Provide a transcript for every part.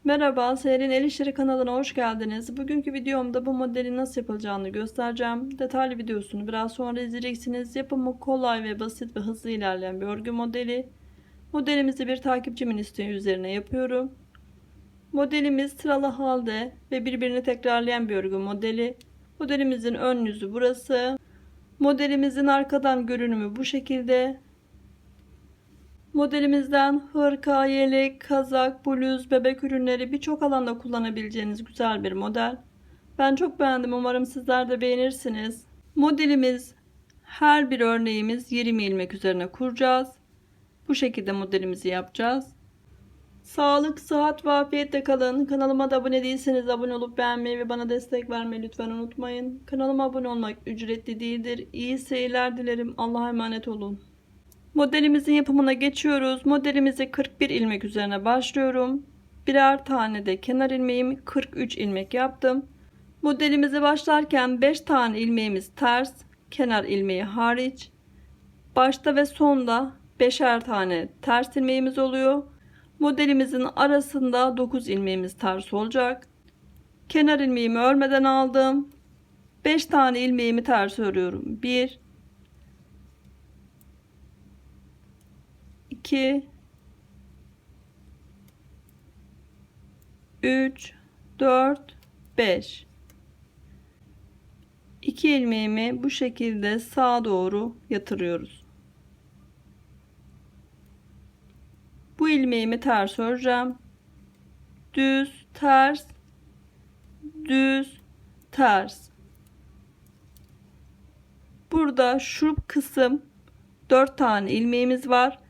Merhaba, Seher'in El İşleri kanalına hoş geldiniz. Bugünkü videomda bu modelin nasıl yapılacağını göstereceğim. Detaylı videosunu biraz sonra izleyeceksiniz. Yapımı kolay ve basit ve hızlı ilerleyen bir örgü modeli. Modelimizi bir takipçimin isteği üzerine yapıyorum. Modelimiz sıralı halde ve birbirini tekrarlayan bir örgü modeli. Modelimizin ön yüzü burası. Modelimizin arkadan görünümü bu şekilde. Modelimizden hırka, yelek, kazak, bluz, bebek ürünleri birçok alanda kullanabileceğiniz güzel bir model. Ben çok beğendim. Umarım sizler de beğenirsiniz. Modelimiz her bir örneğimiz 20 ilmek üzerine kuracağız. Bu şekilde modelimizi yapacağız. Sağlık, sıhhat ve afiyetle kalın. Kanalıma da abone değilseniz abone olup beğenmeyi ve bana destek vermeyi lütfen unutmayın. Kanalıma abone olmak ücretli değildir. İyi seyirler dilerim. Allah'a emanet olun. Modelimizin yapımına geçiyoruz. Modelimizi 41 ilmek üzerine başlıyorum. Birer tane de kenar ilmeğimi 43 ilmek yaptım. Modelimize başlarken 5 tane ilmeğimiz ters, kenar ilmeği hariç. Başta ve sonda 5'er tane ters ilmeğimiz oluyor. Modelimizin arasında 9 ilmeğimiz ters olacak. Kenar ilmeğimi örmeden aldım. 5 tane ilmeğimi ters örüyorum. 1 2 3 4 5. 2 ilmeğimi bu şekilde sağa doğru yatırıyoruz. Bu ilmeğimi ters öreceğim. Düz, ters, düz, ters. Burada şu kısım 4 tane ilmeğimiz var.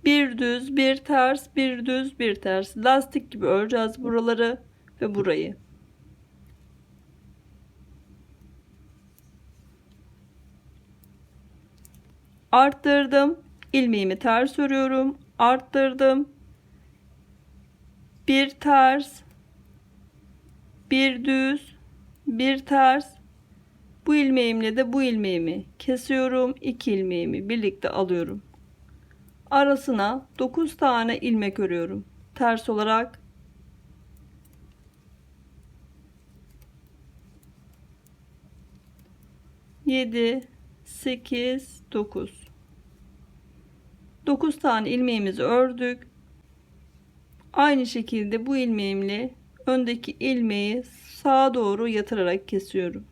Bir düz, bir ters, bir düz, bir ters. Lastik gibi öreceğiz buraları ve burayı. Arttırdım. İlmeğimi ters örüyorum. Arttırdım. Bir ters, bir düz, bir ters. Bu ilmeğimle de bu ilmeğimi kesiyorum. 2 ilmeğimi birlikte alıyorum. Arasına 9 tane ilmek örüyorum. Ters olarak. Yedi, 8, 9. 9 tane ilmeğimizi ördük. Aynı şekilde bu ilmeğimle öndeki ilmeği sağa doğru yatırarak kesiyorum.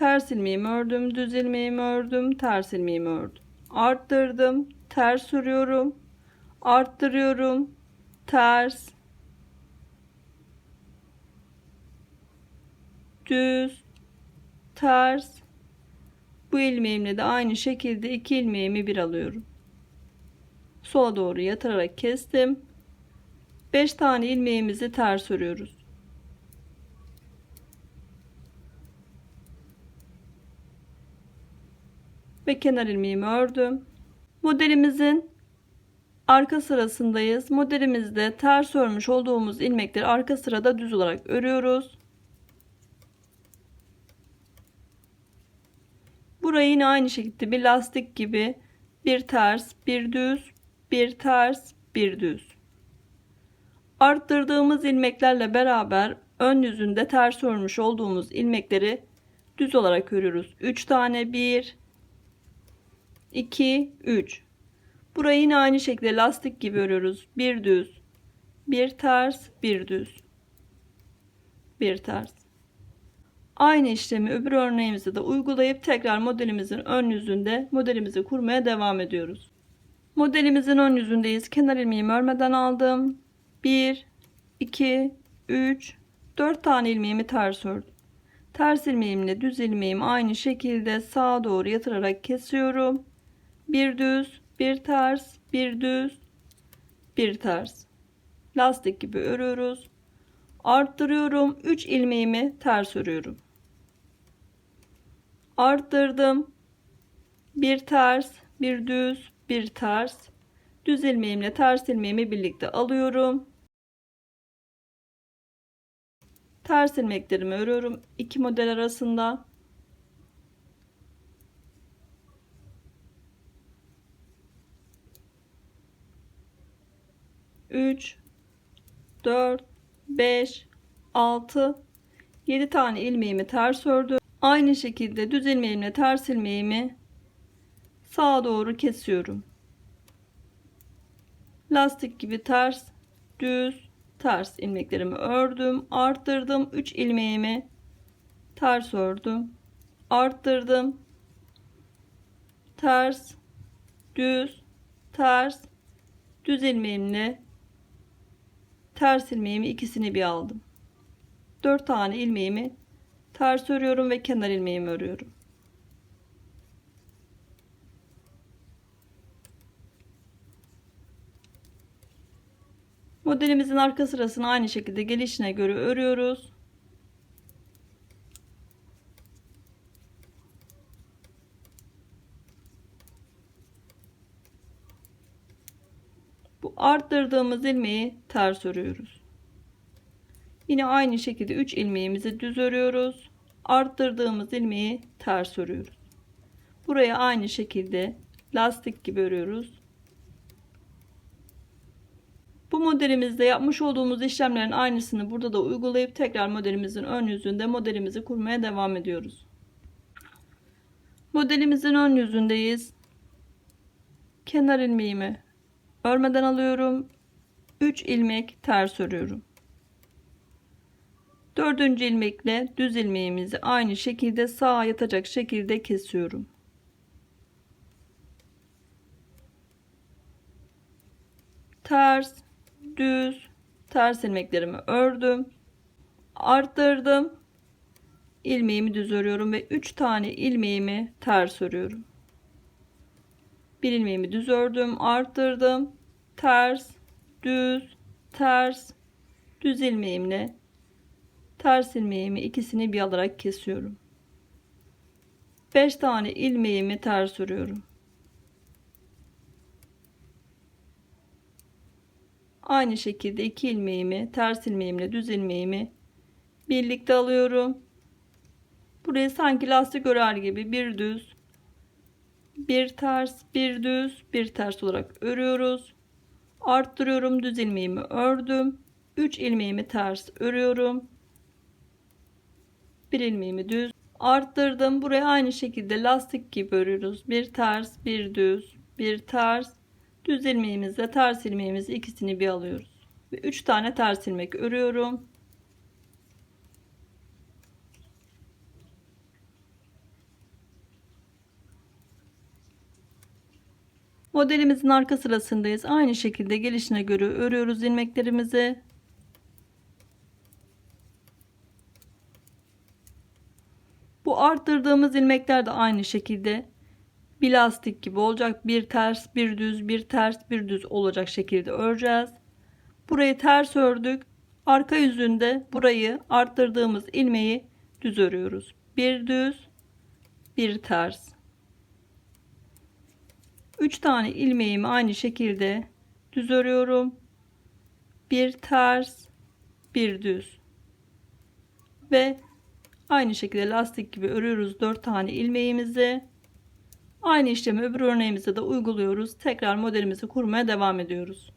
Ters ilmeğimi ördüm, düz ilmeğimi ördüm, ters ilmeğimi ördüm. Arttırdım, ters örüyorum, arttırıyorum, ters, düz, ters. Bu ilmeğimle de aynı şekilde 2 ilmeğimi bir alıyorum. Sola doğru yatırarak kestim. 5 tane ilmeğimizi ters örüyoruz. Ve kenar ilmeğimi ördüm. Modelimizin arka sırasındayız. Modelimizde ters örmüş olduğumuz ilmekleri arka sırada düz olarak örüyoruz. Burayı yine aynı şekilde bir lastik gibi bir ters, bir düz, bir ters, bir düz. Arttırdığımız ilmeklerle beraber ön yüzünde ters örmüş olduğumuz ilmekleri düz olarak örüyoruz. 3 tane, 1 2 3. Burayı yine aynı şekilde lastik gibi örüyoruz. Bir düz, bir ters, bir düz, bir ters. Aynı işlemi öbür örneğimizde de uygulayıp tekrar modelimizin ön yüzünde modelimizi kurmaya devam ediyoruz. Modelimizin ön yüzündeyiz. Kenar ilmeğimi örmeden aldım. 1 2 3 4 tane ilmeğimi ters ördüm. Ters ilmeğimle düz ilmeğimi aynı şekilde sağa doğru yatırarak kesiyorum. Bir düz, bir ters, bir düz, bir ters. Lastik gibi örüyoruz. Arttırıyorum. 3 ilmeğimi ters örüyorum. Arttırdım. Bir ters, bir düz, bir ters. Düz ilmeğimle ters ilmeğimi birlikte alıyorum. Ters ilmeklerimi örüyorum. İki model arasında. 3, 4, 5, 6, 7 tane ilmeğimi ters ördüm. Aynı şekilde düz ilmeğimle ters ilmeğimi sağa doğru kesiyorum. Lastik gibi ters, düz, ters ilmeklerimi ördüm, arttırdım. 3 ilmeğimi ters ördüm, arttırdım. Ters, düz, ters, düz ilmeğimle ters ilmeğimi ikisini bir aldım. 4 tane ilmeğimi ters örüyorum ve kenar ilmeğimi örüyorum. Modelimizin arka sırasını aynı şekilde gelişine göre örüyoruz. Bu arttırdığımız ilmeği ters örüyoruz. Yine aynı şekilde 3 ilmeğimizi düz örüyoruz. Arttırdığımız ilmeği ters örüyoruz. Buraya aynı şekilde lastik gibi örüyoruz. Bu modelimizde yapmış olduğumuz işlemlerin aynısını burada da uygulayıp tekrar modelimizin ön yüzünde modelimizi kurmaya devam ediyoruz. Modelimizin ön yüzündeyiz. Kenar ilmeğimi örmeden alıyorum. 3 ilmek ters örüyorum. 4. ilmekle düz ilmeğimizi aynı şekilde sağa yatacak şekilde kesiyorum. Ters, düz, ters ilmeklerimi ördüm. Arttırdım. İlmeğimi düz örüyorum ve 3 tane ilmeğimi ters örüyorum. Bir ilmeğimi düz ördüm, arttırdım. Ters, düz, ters, düz ilmeğimle ters ilmeğimi ikisini bir alarak kesiyorum. 5 tane ilmeğimi ters örüyorum. Aynı şekilde 2 ilmeğimi ters ilmeğimle düz ilmeğimi birlikte alıyorum. Burayı sanki lastik örer gibi bir düz, bir ters, bir düz, bir ters olarak örüyoruz. Arttırıyorum, düz ilmeğimi ördüm. 3 ilmeğimi ters örüyorum. Bir ilmeğimi düz, arttırdım. Buraya aynı şekilde lastik gibi örüyoruz. Bir ters, bir düz, bir ters. Düz ilmeğimizle ters ilmeğimizi ikisini bir alıyoruz. Ve 3 tane ters ilmek örüyorum. Modelimizin arka sırasındayız. Aynı şekilde gelişine göre örüyoruz ilmeklerimizi. Bu arttırdığımız ilmekler de aynı şekilde bir lastik gibi olacak. Bir ters, bir düz, bir ters, bir düz olacak şekilde öreceğiz. Burayı ters ördük. Arka yüzünde burayı arttırdığımız ilmeği düz örüyoruz. Bir düz, bir ters. 3 tane ilmeğimi aynı şekilde düz örüyorum. Bir ters, bir düz. Ve aynı şekilde lastik gibi örüyoruz 4 tane ilmeğimizi. Aynı işlemi öbür örneğimizde de uyguluyoruz. Tekrar modelimizi kurmaya devam ediyoruz.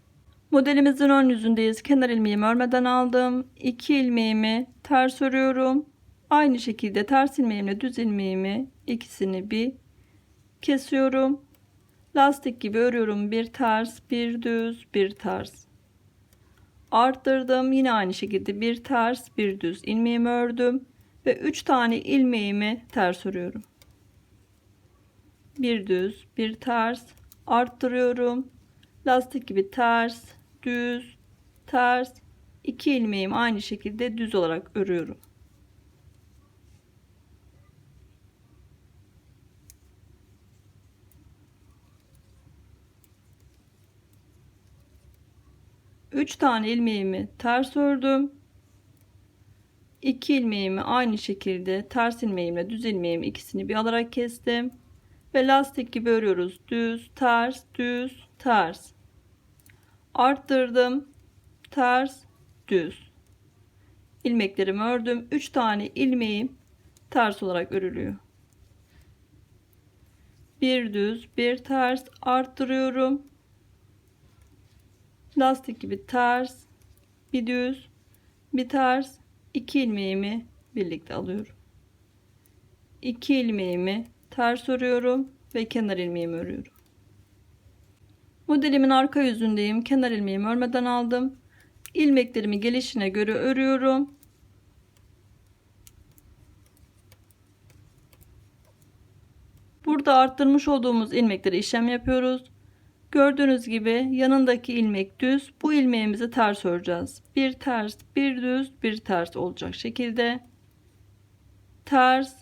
Modelimizin ön yüzündeyiz. Kenar ilmeğimi örmeden aldım. 2 ilmeğimi ters örüyorum. Aynı şekilde ters ilmeğimle düz ilmeğimi ikisini bir kesiyorum. Lastik gibi örüyorum. Bir ters, bir düz, bir ters. Arttırdım. Yine aynı şekilde bir ters, bir düz ilmeğimi ördüm ve 3 tane ilmeğimi ters örüyorum. Bir düz, bir ters, arttırıyorum. Lastik gibi ters, düz, ters. 2 ilmeğimi aynı şekilde düz olarak örüyorum. Üç tane ilmeğimi ters ördüm. 2 ilmeğimi aynı şekilde ters ilmeğimle düz ilmeğimi ikisini bir alarak kestim ve lastik gibi örüyoruz. Düz, ters, düz, ters. Arttırdım. Ters, düz. İlmeklerimi ördüm. 3 tane ilmeğim ters olarak örülüyor. Bir düz, bir ters, arttırıyorum. lastik gibi ters, bir düz, bir ters, 2 ilmeğimi birlikte alıyorum. 2 ilmeğimi ters örüyorum ve kenar ilmeğimi örüyorum. Modelimin arka yüzündeyim. Kenar ilmeğimi örmeden aldım. İlmeklerimi gelişine göre örüyorum. Burada arttırmış olduğumuz ilmeklere işlem yapıyoruz. Gördüğünüz gibi yanındaki ilmek düz. Bu ilmeğimizi ters öreceğiz. Bir ters, bir düz, bir ters olacak şekilde. Ters,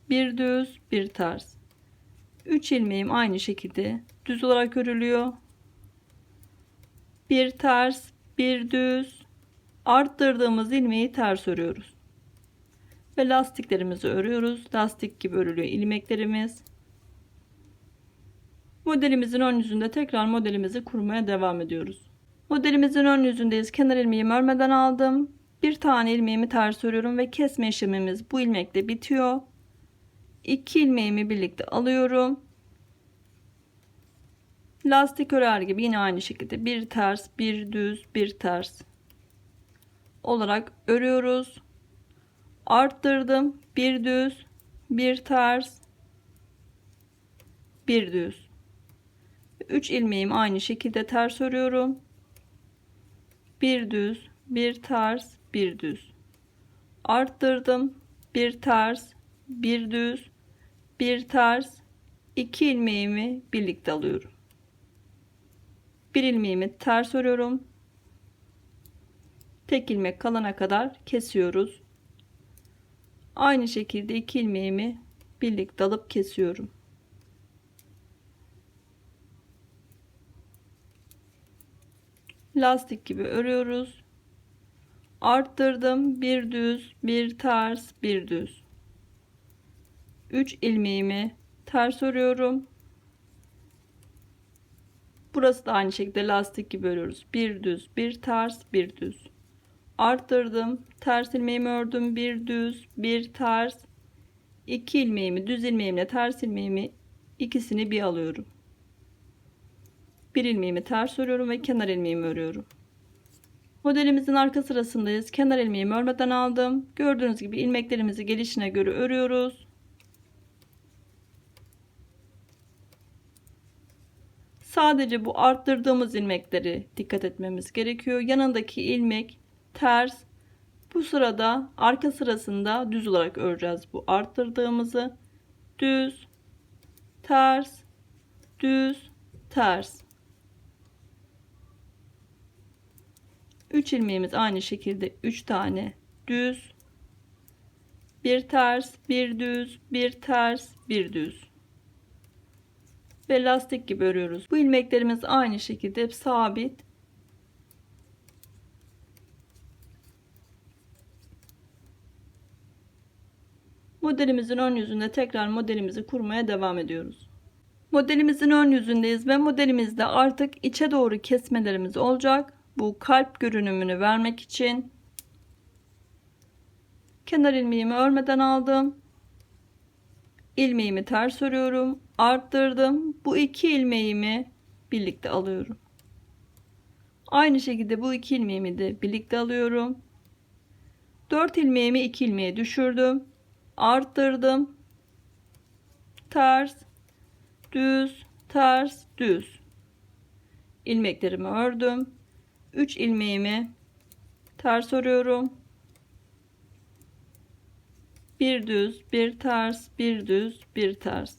bir düz, bir ters. 3 ilmeğim aynı şekilde düz olarak örülüyor. Bir ters, bir düz. Arttırdığımız ilmeği ters örüyoruz. Ve lastiklerimizi örüyoruz. Lastik gibi örülüyor ilmeklerimiz. Modelimizin ön yüzünde tekrar modelimizi kurmaya devam ediyoruz. Modelimizin ön yüzündeyiz. Kenar ilmeğimi örmeden aldım. Bir tane ilmeğimi ters örüyorum ve kesme işlemimiz bu ilmekle bitiyor. 2 ilmeğimi birlikte alıyorum. Lastik örer gibi yine aynı şekilde bir ters, bir düz, bir ters olarak örüyoruz. Arttırdım. Bir düz, bir ters, bir düz. 3 ilmeğimi aynı şekilde ters örüyorum. Bir düz, bir ters, bir düz. Arttırdım. Bir ters, bir düz, bir ters, 2 ilmeğimi birlikte alıyorum. Bir ilmeğimi ters örüyorum. Tek ilmek kalana kadar kesiyoruz. Aynı şekilde 2 ilmeğimi birlikte alıp kesiyorum. Lastik gibi örüyoruz. Arttırdım. Bir düz, bir ters, bir düz. 3 ilmeğimi ters örüyorum. Burası da aynı şekilde lastik gibi örüyoruz. Bir düz, bir ters, bir düz. Arttırdım. Ters ilmeğimi ördüm. Bir düz, bir ters. 2 ilmeğimi düz ilmeğimle ters ilmeğimi ikisini bir alıyorum. Bir ilmeğimi ters örüyorum ve kenar ilmeğimi örüyorum. Modelimizin arka sırasındayız. Kenar ilmeğimi örmeden aldım. Gördüğünüz gibi ilmeklerimizi gelişine göre örüyoruz. Sadece bu arttırdığımız ilmekleri dikkat etmemiz gerekiyor. Yanındaki ilmek ters. Bu sırada arka sırasında düz olarak öreceğiz bu arttırdığımızı. Düz, ters, düz, ters. 3 ilmeğimiz aynı şekilde 3 tane düz, bir ters, bir düz, bir ters, bir düz ve lastik gibi örüyoruz. Bu ilmeklerimiz aynı şekilde hep sabit. Modelimizin ön yüzünde tekrar modelimizi kurmaya devam ediyoruz. Modelimizin ön yüzündeyiz ve modelimizde artık içe doğru kesmelerimiz olacak. Bu kalp görünümünü vermek için kenar ilmeğimi örmeden aldım. İlmeğimi ters örüyorum. Arttırdım. Bu 2 ilmeğimi birlikte alıyorum. Aynı şekilde bu 2 ilmeğimi de birlikte alıyorum. 4 ilmeğimi 2 ilmeğe düşürdüm. Arttırdım. Ters, düz, ters, düz. İlmeklerimi ördüm. 3 ilmeğimi ters örüyorum. Bir düz, bir ters, bir düz, bir ters.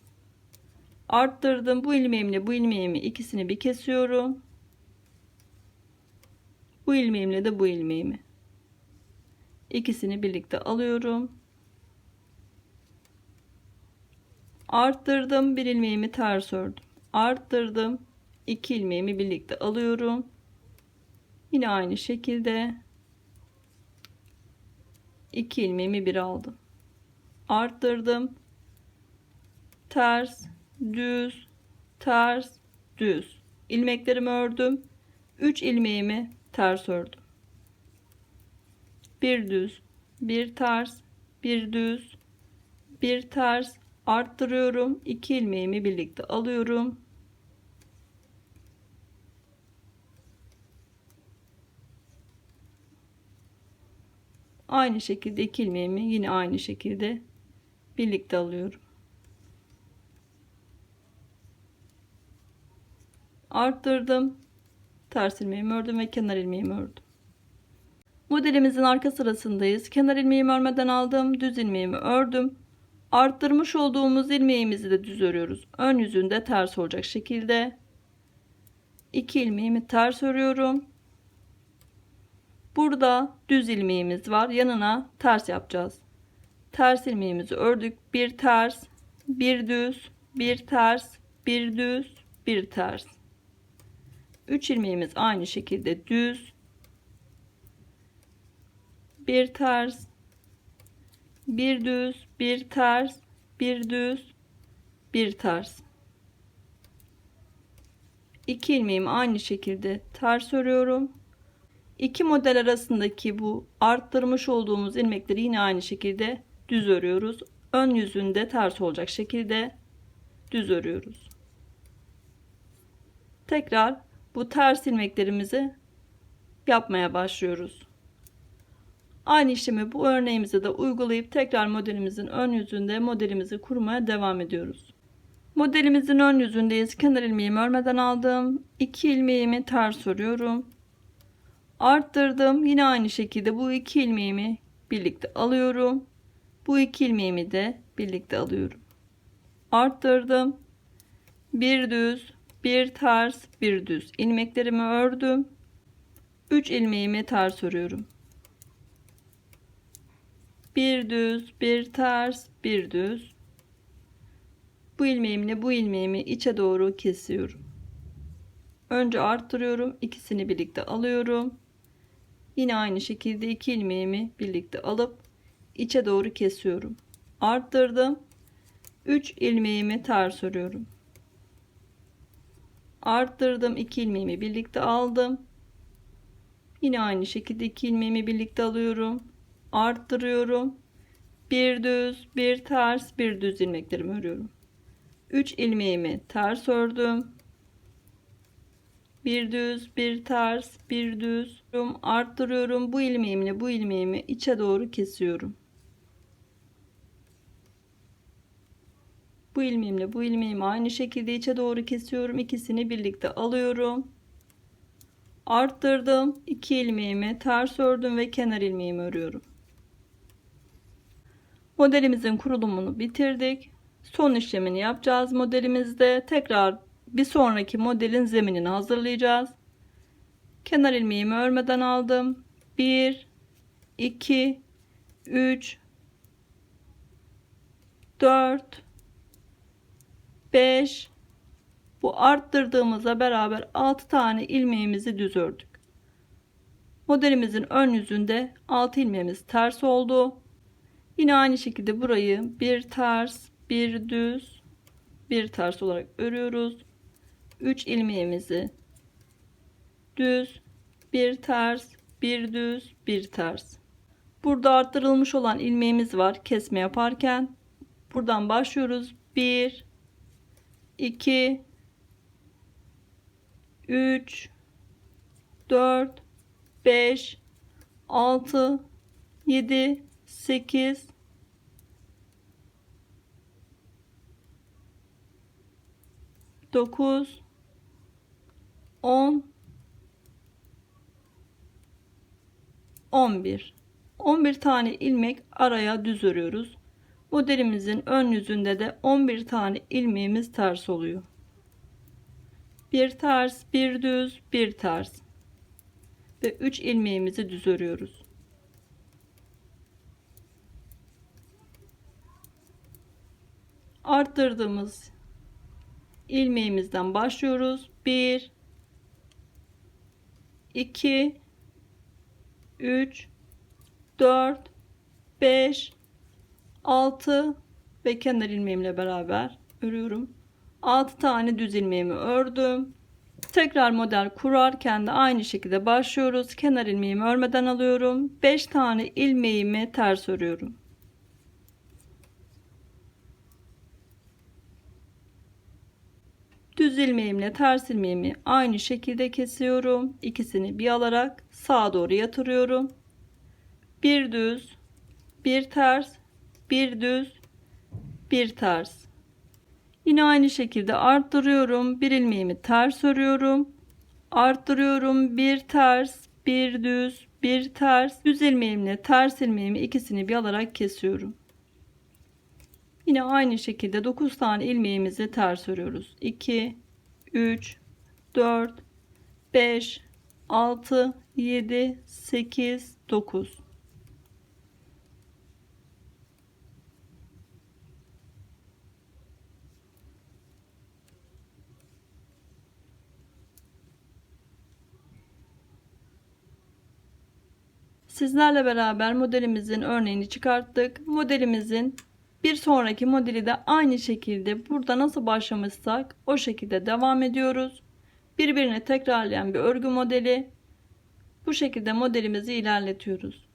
Arttırdım. Bu ilmeğimle bu ilmeğimi ikisini bir kesiyorum. Bu ilmeğimle de bu ilmeğimi. İkisini birlikte alıyorum. Arttırdım. Bir ilmeğimi ters ördüm. Arttırdım. 2 ilmeğimi birlikte alıyorum. Yine aynı şekilde 2 ilmeğimi bir aldım. Arttırdım. Ters, düz, ters, düz. İlmeklerimi ördüm. 3 ilmeğimi ters ördüm. Bir düz, bir ters, bir düz, bir ters. Arttırıyorum. 2 ilmeğimi birlikte alıyorum. Aynı şekilde 2 ilmeğimi yine aynı şekilde birlikte alıyorum. Arttırdım. Ters ilmeğimi ördüm ve kenar ilmeğimi ördüm. Modelimizin arka sırasındayız. Kenar ilmeğimi örmeden aldım. Düz ilmeğimi ördüm. Arttırmış olduğumuz ilmeğimizi de düz örüyoruz. Ön yüzünde ters olacak şekilde. 2 ilmeğimi ters örüyorum. Burada düz ilmeğimiz var. Yanına ters yapacağız. Ters ilmeğimizi ördük. Bir ters, bir düz, bir ters, bir düz, bir ters. 3 ilmeğimiz aynı şekilde düz, bir ters, bir düz, bir ters, bir düz, bir ters. 2 ilmeğimi aynı şekilde ters örüyorum. İki model arasındaki bu arttırmış olduğumuz ilmekleri yine aynı şekilde düz örüyoruz. Ön yüzünde ters olacak şekilde düz örüyoruz. Tekrar bu ters ilmeklerimizi yapmaya başlıyoruz. Aynı işlemi bu örneğimize de uygulayıp tekrar modelimizin ön yüzünde modelimizi kurmaya devam ediyoruz. Modelimizin ön yüzündeyiz. Kenar ilmeğimi örmeden aldım. 2 ilmeğimi ters örüyorum. Arttırdım. Yine aynı şekilde bu 2 ilmeğimi birlikte alıyorum. Bu 2 ilmeğimi de birlikte alıyorum. Arttırdım. Bir düz, bir ters, bir düz. İlmeklerimi ördüm. 3 ilmeğimi ters örüyorum. Bir düz, bir ters, bir düz. Bu ilmeğimle bu ilmeğimi içe doğru kesiyorum. Önce arttırıyorum. İkisini birlikte alıyorum. Yine aynı şekilde 2 ilmeğimi birlikte alıp içe doğru kesiyorum. Arttırdım. 3 ilmeğimi ters örüyorum. Arttırdım. 2 ilmeğimi birlikte aldım. Yine aynı şekilde 2 ilmeğimi birlikte alıyorum. Arttırıyorum. Bir düz, bir ters, bir düz ilmeklerimi örüyorum. 3 ilmeğimi ters ördüm. Bir düz, bir ters, bir düz. Arttırıyorum. Bu ilmeğimle bu ilmeğimi içe doğru kesiyorum. Bu ilmeğimle bu ilmeğimi aynı şekilde içe doğru kesiyorum. İkisini birlikte alıyorum. Arttırdım. 2 ilmeğimi ters ördüm ve kenar ilmeğimi örüyorum. Modelimizin kurulumunu bitirdik. Son işlemini yapacağız modelimizde. Tekrar bir sonraki modelin zeminini hazırlayacağız. Kenar ilmeğimi örmeden aldım. 1, 2, 3, 4, 5. Bu arttırdığımızla beraber 6 tane ilmeğimizi düz ördük. Modelimizin ön yüzünde 6 ilmeğimiz ters oldu. Yine aynı şekilde burayı bir ters, bir düz, bir ters olarak örüyoruz. 3 ilmeğimizi düz, bir ters, bir düz, bir ters. Burada arttırılmış olan ilmeğimiz var kesme yaparken. Buradan başlıyoruz. 1, 2, 3, 4, 5, 6, 7, 8, 9, 10, 11. 11 tane ilmek araya düz örüyoruz. Modelimizin ön yüzünde de 11 tane ilmeğimiz ters oluyor. Bir ters, bir düz, bir ters ve 3 ilmeğimizi düz örüyoruz. Arttırdığımız ilmeğimizden başlıyoruz. 1, 2, 3, 4, 5, 6 ve kenar ilmeğimle beraber örüyorum. 6 tane düz ilmeğimi ördüm. Tekrar model kurarken de aynı şekilde başlıyoruz. Kenar ilmeğimi örmeden alıyorum. 5 tane ilmeğimi ters örüyorum. Düz ilmeğimle ters ilmeğimi aynı şekilde kesiyorum. İkisini bir alarak sağa doğru yatırıyorum. bir düz, bir ters, bir düz, bir ters. Yine aynı şekilde arttırıyorum. Bir ilmeğimi ters örüyorum. Arttırıyorum. Bir ters, bir düz, bir ters. Düz ilmeğimle ters ilmeğimi ikisini bir alarak kesiyorum. Yine aynı şekilde 9 tane ilmeğimizi ters örüyoruz. 2, 3, 4, 5, 6, 7, 8, 9. Sizlerle beraber modelimizin örneğini çıkarttık. Modelimizin bir sonraki modeli de aynı şekilde burada nasıl başlamışsak o şekilde devam ediyoruz. Birbirini tekrarlayan bir örgü modeli. Bu şekilde modelimizi ilerletiyoruz.